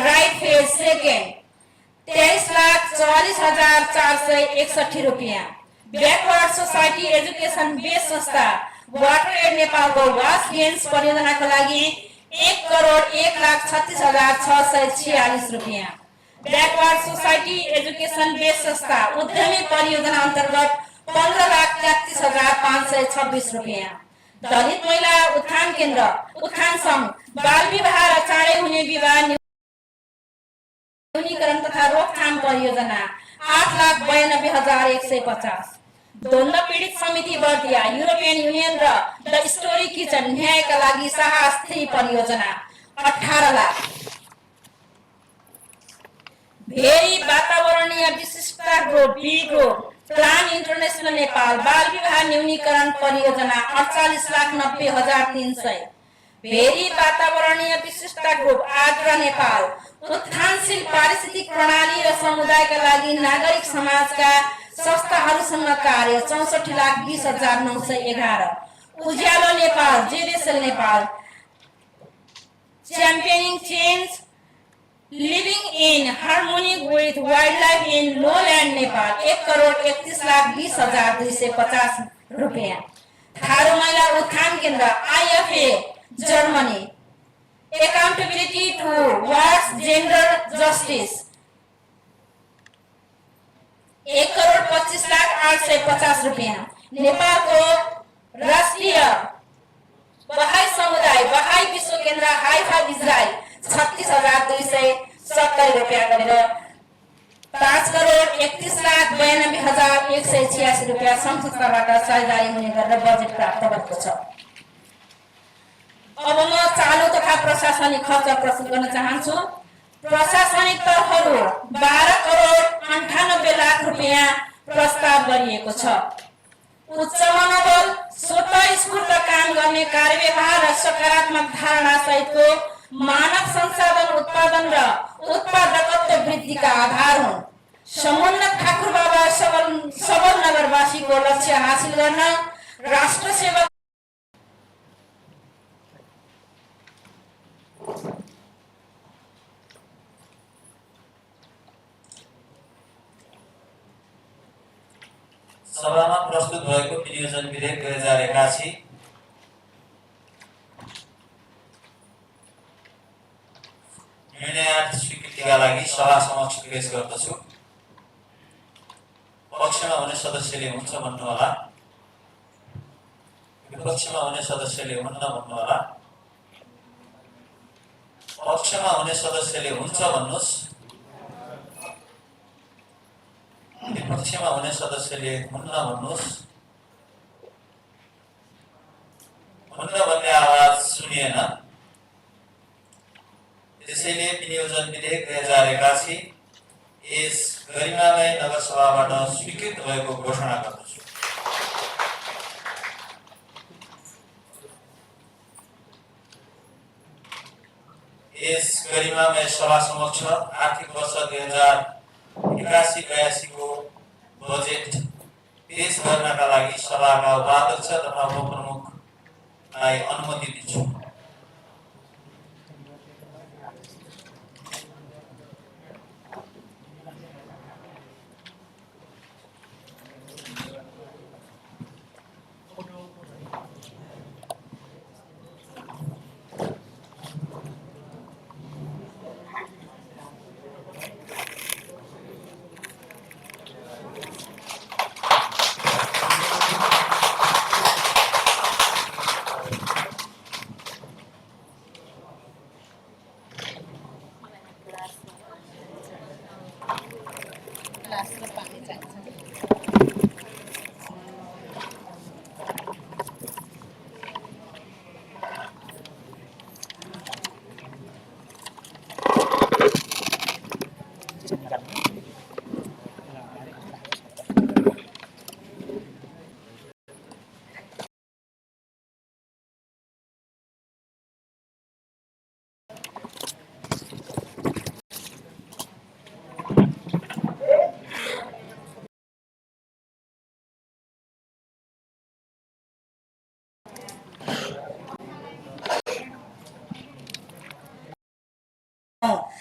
right phase second 23,44,461 रुपैयाँ। ब्याकवर्ड सोसाइटी एजुकेसन बेस संस्था वाटर एड नेपालको वास गेन्स परियोजनाको लागि 1,01,36,646 रुपैयाँ। ब्याकवर्ड सोसाइटी एजुकेसन बेस संस्था उद्यमी परियोजना अन्तर्गत 15,33,526 रुपैयाँ। दलित महिला उत्थान केन्द्र उत्थान सङ्घ बाल विवाह र चाँडै हुने विवाह न्यूनीकरण तथा रोकथाम परियोजना 8,92,150। द्वन्द्व पीडित समिति बर्दिया युरोपियन युनियन र द स्टोरी किचन न्यायका लागि साहस 3 परियोजना 18 लाख। भेरी वातावरणीय विशिष्टता group B group plan international Nepal बाल विवाह न्यूनीकरण परियोजना 48,90,300। भेरी वातावरणीय विशिष्टता ग्रुप आग्रा नेपाल उत्थानशील पारिस्थितिक प्रणाली र समुदायका लागि नागरिक समाजका संस्थाहरूसँग कार्य 64,20,911। उज्यालो Nepal जेडेसएल Nepal championing change living in harmony with wildlife in lowland Nepal 1,31,20,250 रुपैयाँ। थारू महिला उत्थान केन्द्र IFA Germany accountability towards gender justice 1,25,850 रुपैयाँ। नेपालको राष्ट्रिय बहाई समुदाय बहाई विश्व केन्द्र हाइफा इजरायल 36,270 रुपैयाँ गरेर 5,31,92,186 रुपैयाँ संस्थाबाट साझेदारी हुने गरेर बजेट प्राप्त भएको छ। अब म चालु तथा प्रशासनिक खर्च प्रस्तुत गर्न चाहन्छु। प्रशासनिक तर्फहरू 12,98,00,000 रुपैयाँ प्रस्ताव गरिएको छ। उच्च मनोबल स्वतः स्फूर्त काम गर्ने कार्यव्यवहार र सकारात्मक धारणा सहितको मानव संसाधन उत्पादन र उत्पादकत्व वृद्धिका आधार हुन्। समुन्नत ठाकुर बाबा सबल नगरवासीको लक्ष्य हासिल गर्न राष्ट्र सेवा
सभामा प्रस्तुत भएको विनियोजन विधेयक 2081 निर्णयार्थ स्वीकृतिका लागि सभा समक्ष पेश गर्दछु। पक्षमा हुने सदस्यले हुन्छ भन्नुहोला, विपक्षमा हुने सदस्यले हुन्न भन्नुहोला। पक्षमा हुने सदस्यले हुन्छ भन्नुहोस्, विपक्षमा हुने सदस्यले हुन्न भन्नुहोस्। हुन्न भन्ने आवाज सुनिएन। त्यसैले विनियोजन विधेयक 2081 यस गरिमामय नगरसभाबाट स्वीकृत भएको घोषणा गर्दछु। यस गरिमामय सभा समक्ष आर्थिक वर्ष 2081-82 को बजेट पेश गर्नका लागि सभाका उपाध्यक्ष तथा उपप्रमुखलाई अनुमति दिन्छु।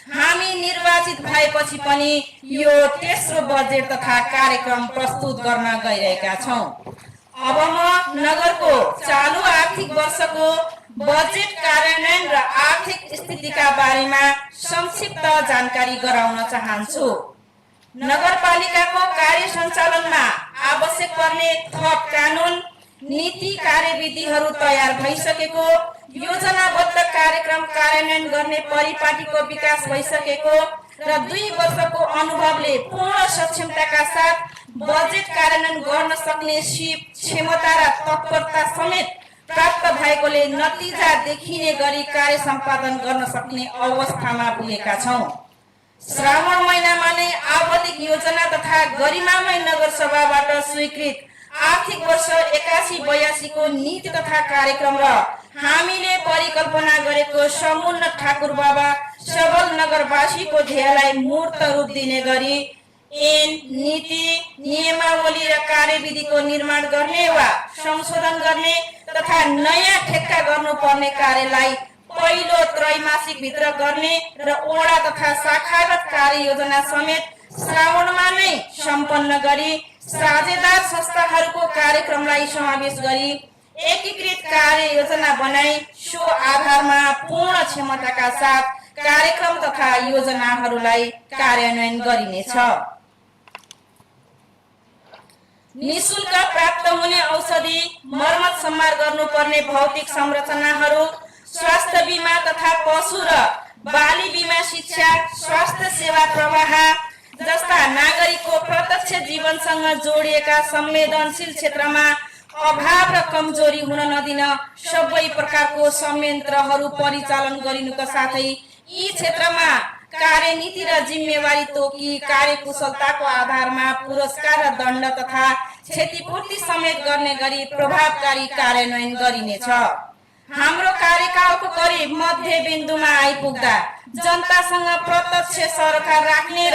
हामी निर्वाचित भएपछि पनि यो तेस्रो बजेट तथा कार्यक्रम प्रस्तुत गर्न गइरहेका छौं। अब म नगरको चालु आर्थिक वर्षको बजेट कार्यान्वयन र आर्थिक स्थितिका बारेमा संक्षिप्त जानकारी गराउन चाहन्छु। नगरपालिकाको कार्य सञ्चालनमा आवश्यक पर्ने थप कानुन नीति कार्यविधिहरू तयार भइसकेको, योजनाबद्ध कार्यक्रम कार्यान्वयन गर्ने परिपाटीको विकास भइसकेको र 2 वर्षको अनुभवले पूर्ण सक्षमताका साथ बजेट कार्यान्वयन गर्न सक्ने क्षमता र तत्परता समेत प्राप्त भएकोले नतिजा देखिने गरी कार्य सम्पादन गर्न सक्ने अवस्थामा पुगेका छौं। श्रावण महिनामा नै आवधिक योजना तथा गरिमामय नगरसभाबाट स्वीकृत आर्थिक वर्ष 81-82 को नीति तथा कार्यक्रम र हामीले परिकल्पना गरेको समुन्न ठाकुर बाबा सबल नगरवासीको ध्येयलाई मूर्त रूप दिने गरी ऐन नीति नियमावली र कार्यविधिको निर्माण गर्ने वा संशोधन गर्ने तथा नयाँ ठेक्का गर्नुपर्ने कार्यलाई पहिलो त्रैमासिक भित्र गर्ने र ओडा तथा शाखागत कार्ययोजना समेत श्रावणमा नै सम्पन्न गरी साझेदार संस्थाहरूको कार्यक्रमलाई समावेश गरी एकीकृत कार्ययोजना बनाई सो आधारमा पूर्ण क्षमताका साथ कार्यक्रम तथा योजनाहरूलाई कार्यान्वयन गरिनेछ। निशुल्क प्राप्त हुने औषधि, मर्मत सम्हार गर्नुपर्ने भौतिक संरचनाहरू, स्वास्थ्य बीमा तथा पशु र बाली बीमा, शिक्षा, स्वास्थ्य सेवा प्रवाह जस्ता नागरिकको प्रत्यक्ष जीवनसँग जोडिएका संवेदनशील क्षेत्रमा अभाव र कमजोरी हुन नदिन सबै प्रकारको संयन्त्रहरू परिचालन गरिनुका साथै यी क्षेत्रमा कार्यनीति र जिम्मेवारी तोकी कार्यकुशलताको आधारमा पुरस्कार र दण्ड तथा क्षतिपूर्ति समेत गर्ने गरी प्रभावकारी कार्यान्वयन गरिनेछ। हाम्रो कार्यकालको करिब मध्य बिन्दुमा आइपुग्दा जनतासँग प्रत्यक्ष सरकार राख्ने र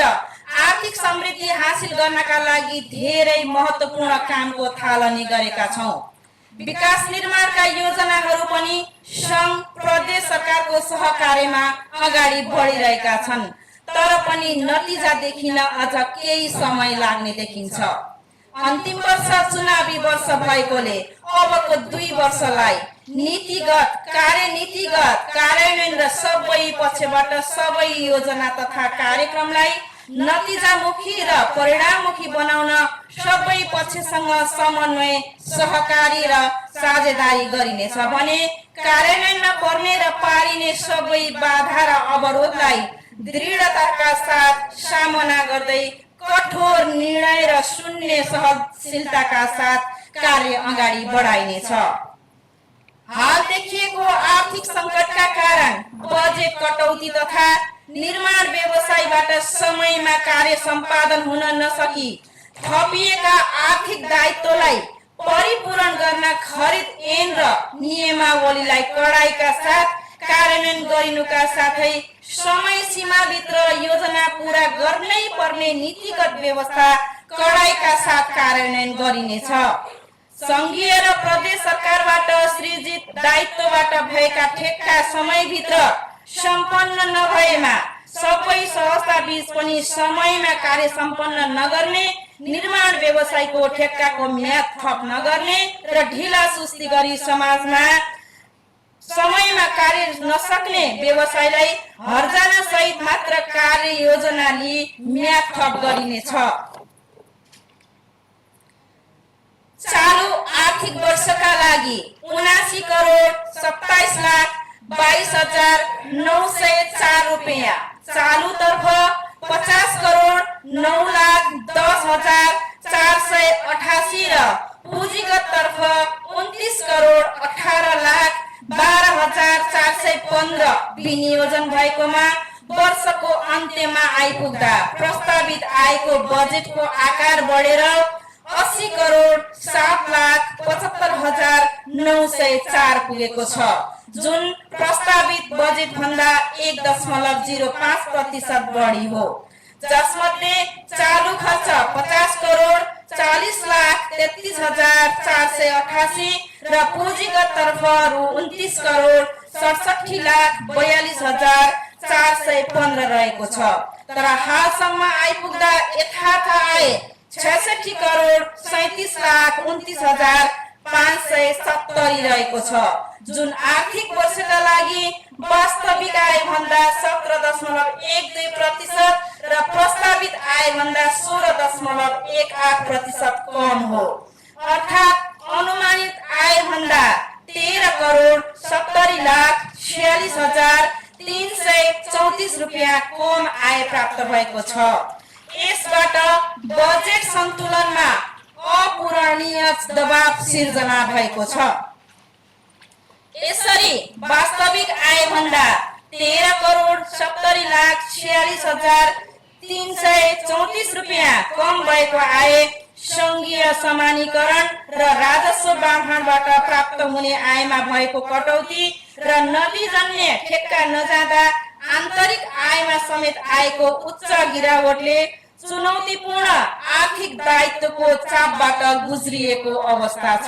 आर्थिक समृद्धि हासिल गर्नका लागि धेरै महत्त्वपूर्ण कामको थालनी गरेका छौं। विकास निर्माणका योजनाहरू पनि संघ प्रदेश सरकारको सहकार्यमा अगाडि बढिरहेका छन्, तर पनि नतिजा देखिन अझ केही समय लाग्ने देखिन्छ। अन्तिम वर्ष चुनावी वर्ष भएकोले अबको 2 वर्षलाई नीतिगत कार्यनीतिगत कार्यान्वयन र सबै पक्षबाट सबै योजना तथा कार्यक्रमलाई नतिजामुखी र परिणाममुखी बनाउन सबै पक्षसँग समन्वय, सहकारी र साझेदारी गरिनेछ भने कार्यान्वयनमा पर्ने र पारिने सबै बाधा र अवरोधलाई दृढताका साथ सामना गर्दै कठोर निर्णय र शून्य सहनशीलताका साथ कार्य अगाडि बढाइनेछ। हाल देखिएको आर्थिक सङ्कटका कारण बजेट कटौती तथा निर्माण व्यवसायबाट समयमा कार्य सम्पादन हुन नसकी थपिएका आर्थिक दायित्वलाई परिपूर्ण गर्न खरिद ऐन र नियमावलीलाई कडाइका साथ कार्यान्वयन गरिनुका साथै समय सीमाभित्र योजना पूरा गर्नै पर्ने नीतिगत व्यवस्था कडाइका साथ कार्यान्वयन गरिनेछ। संघीय र प्रदेश सरकारबाट सृजित दायित्वबाट भएका ठेक्का समयभित्र सम्पन्न नभएमा सबै संस्था बीच पनि समयमा कार्य सम्पन्न नगर्ने, निर्माण व्यवसायको ठेक्काको म्याद थप नगर्ने र ढिला सुस्ती गरी समाजमा समयमा कार्य नसक्ने व्यवसायलाई हर्जाना सहित मात्र कार्य योजना लिई म्याद थप गरिनेछ। चालू आर्थिक वर्षका लागि 79 करोड 27 लाख 22,904 रुपैयाँ, चालुतर्फ 50 करोड 9 लाख 10,488 र पुँजीगत तर्फ 29 करोड 18 लाख 12,415 विनियोजन भएकोमा वर्षको अन्त्यमा आइपुग्दा प्रस्तावित आएको बजेटको आकार बढेर 80 करोड 7 लाख 75,904 पुगेको छ, जुन प्रस्तावित बजेट भन्दा 1.05% बढी हो। जसमध्ये चालू खर्च 50 करोड 40 लाख 33,488 र पुँजीगत तर्फ रु 29 करोड 67 लाख 42,415 रहेको छ। तर हालसम्म आइपुग्दा यथार्थ आय 66 करोड 37 लाख 29,570 रहेको छ, जुन आर्थिक वर्षका लागि वास्तविक आय भन्दा 17.12% र प्रस्तावित आय भन्दा 16.18% कम हो। अर्थात् अनुमानित आय भन्दा 13 करोड 70 लाख 46,334 रुपैयाँ कम आय प्राप्त भएको छ। यसबाट बजेट सन्तुलनमा अपूरणीय दबाव सिर्जना भएको छ। यसरी वास्तविक आय भन्दा 13 करोड 70 लाख 46,334 रुपैयाँ कम भएको आय संघीय समानीकरण र राजस्व बाँडफाँडबाट प्राप्त हुने आयमा भएको कटौती र नदीजन्य ठेक्का नजाँदा आन्तरिक आयमा समेत आएको उच्च गिरावटले चुनौतीपूर्ण आर्थिक दायित्वको चापबाट गुज्रिएको अवस्था छ।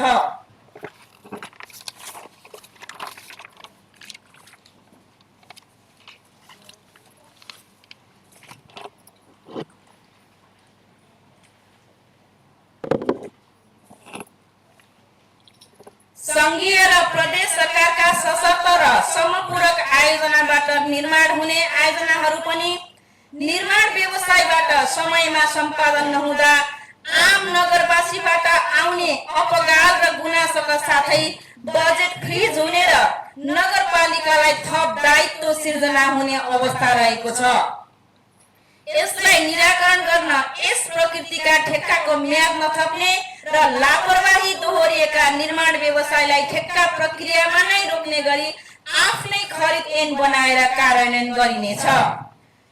संघीय र प्रदेश सरकारका सशक्त र समपूरक आयोजनाबाट निर्माण हुने आयोजनाहरू पनि निर्माण व्यवसायबाट समयमा सम्पादन नहुँदा आम नगरवासीबाट आउने अपगाल र गुनासोका साथै बजेट फ्रिज हुने र नगरपालिकालाई थप दायित्व सिर्जना हुने अवस्था रहेको छ। यसलाई निराकरण गर्न यस प्रकृतिका ठेक्काको म्याद नथप्ने र लापरवाही दोहोरिएका निर्माण व्यवसायलाई ठेक्का प्रक्रियामा नै रोक्ने गरी आफ्नै खरिद ऐन बनाएर कार्यान्वयन गरिनेछ।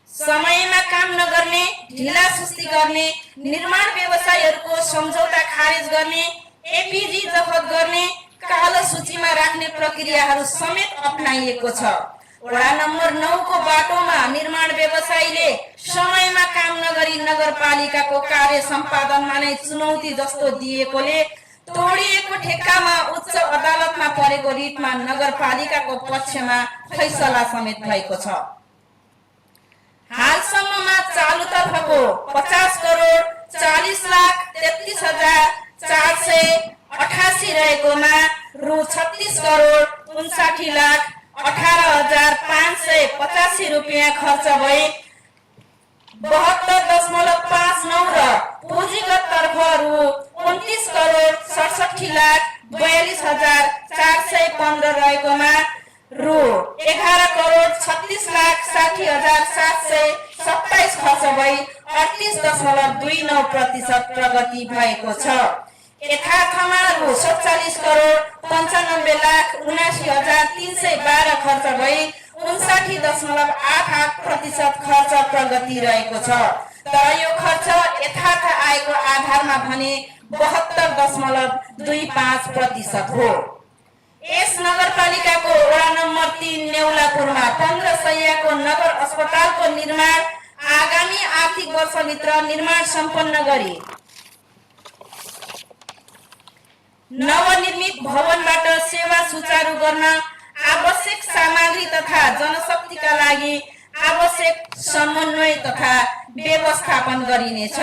समयमा काम नगर्ने, ढिला सुस्ती गर्ने, निर्माण व्यवसायहरूको सम्झौता खारेज गर्ने, एपीजी जफत गर्ने, कालो सूचीमा राख्ने प्रक्रियाहरू समेत अपनाइएको छ। वडा नम्बर 9 को बाटोमा निर्माण व्यवसायीले समयमा काम नगरी नगरपालिकाको कार्य सम्पादनमा नै चुनौती जस्तो दिएकोले तोडिएको ठेक्कामा उच्च अदालतमा परेको रिटमा नगरपालिकाको पक्षमा फैसला समेत भएको छ। हालसम्ममा चालुतर्फको 50 करोड 40 लाख 33,488 रहेकोमा रु 36 करोड 59 लाख 18,585 रुपियाँ खर्च भए 72.59 र पुँजीगत तर्फ रु 29 करोड 67 लाख 42,415 रहेकोमा रु 11 करोड 36 लाख 60,727 खर्च भई 38.29% प्रगति भएको छ। यथार्थमा रु 47 करोड 95 लाख 79,312 खर्च भई 59.88% खर्च प्रगति रहेको छ। तर यो खर्च यथार्थ आएको आधारमा भने 72.25% हो। यस नगरपालिकाको वडा नम्बर 3 नेउलापुरमा 15 शय्याको नगर अस्पतालको निर्माण आगामी आर्थिक वर्षभित्र निर्माण सम्पन्न गरी नवनिर्मित भवनबाट सेवा सुचारू गर्न आवश्यक सामग्री तथा जनशक्तिका लागि आवश्यक समन्वय तथा व्यवस्थापन गरिनेछ।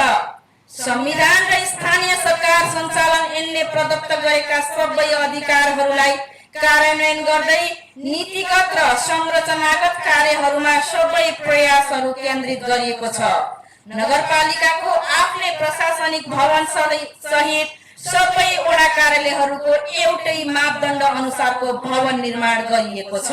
संविधान र स्थानीय सरकार सञ्चालन ऐनले प्रदत्त गरेका सबै अधिकारहरूलाई कार्यान्वयन गर्दै नीतिगत र संरचनागत कार्यहरूमा सबै प्रयासहरू केन्द्रित गरिएको छ। नगरपालिकाको आफ्नै प्रशासनिक भवन सहित सबै वडा कार्यालयहरूको एउटै मापदण्ड अनुसारको भवन निर्माण गरिएको छ।